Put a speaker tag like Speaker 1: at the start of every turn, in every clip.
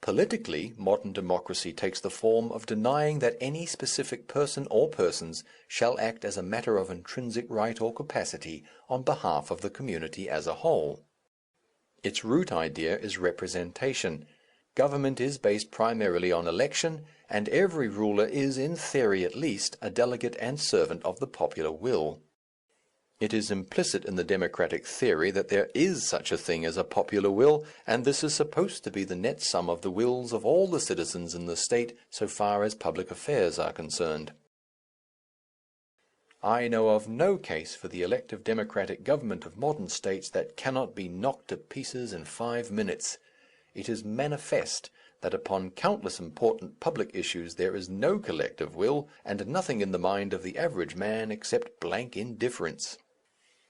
Speaker 1: Politically, modern democracy takes the form of denying that any specific person or persons shall act as a matter of intrinsic right or capacity on behalf of the community as a whole. Its root idea is representation. Government is based primarily on election, and every ruler is, in theory at least, a delegate and servant of the popular will. It is implicit in the democratic theory that there is such a thing as a popular will, and this is supposed to be the net sum of the wills of all the citizens in the state so far as public affairs are concerned. I know of no case for the elective democratic government of modern states that cannot be knocked to pieces in 5 minutes. It is manifest that upon countless important public issues there is no collective will, and nothing in the mind of the average man except blank indifference.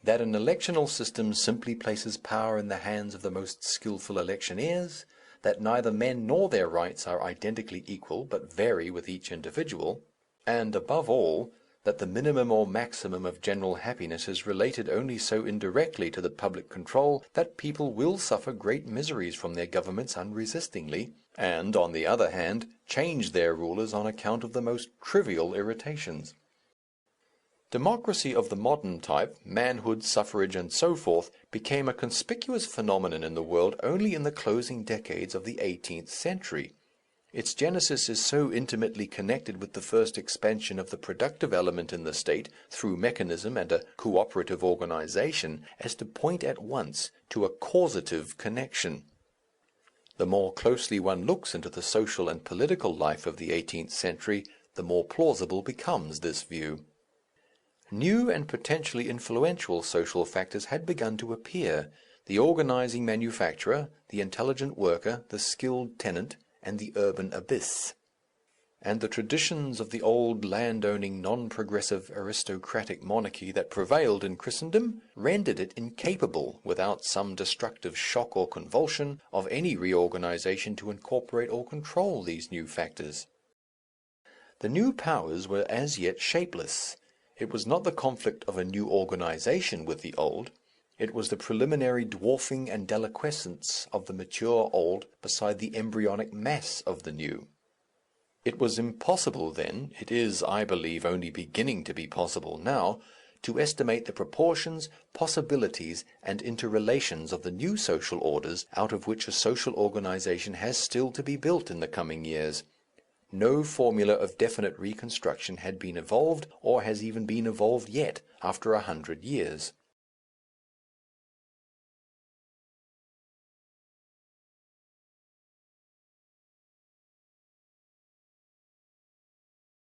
Speaker 1: That an electional system simply places power in the hands of the most skilful electioneers, that neither men nor their rights are identically equal but vary with each individual, and, above all, that the minimum or maximum of general happiness is related only so indirectly to the public control that people will suffer great miseries from their governments unresistingly, and, on the other hand, change their rulers on account of the most trivial irritations. Democracy of the modern type, manhood, suffrage, and so forth, became a conspicuous phenomenon in the world only in the closing decades of the 18th century. Its genesis is so intimately connected with the first expansion of the productive element in the state through mechanism and a cooperative organization as to point at once to a causative connection. The more closely one looks into the social and political life of the 18th century, the more plausible becomes this view. New and potentially influential social factors had begun to appear: the organizing manufacturer, the intelligent worker, the skilled tenant, and the urban abyss. And the traditions of the old land-owning, non-progressive, aristocratic monarchy that prevailed in Christendom rendered it incapable, without some destructive shock or convulsion, of any reorganization to incorporate or control these new factors. The new powers were as yet shapeless. It was not the conflict of a new organization with the old. It was the preliminary dwarfing and deliquescence of the mature old beside the embryonic mass of the new. It was impossible then, it is, I believe, only beginning to be possible now, to estimate the proportions, possibilities, and interrelations of the new social orders out of which a social organization has still to be built in the coming years. No formula of definite reconstruction had been evolved, or has even been evolved yet, after 100 years.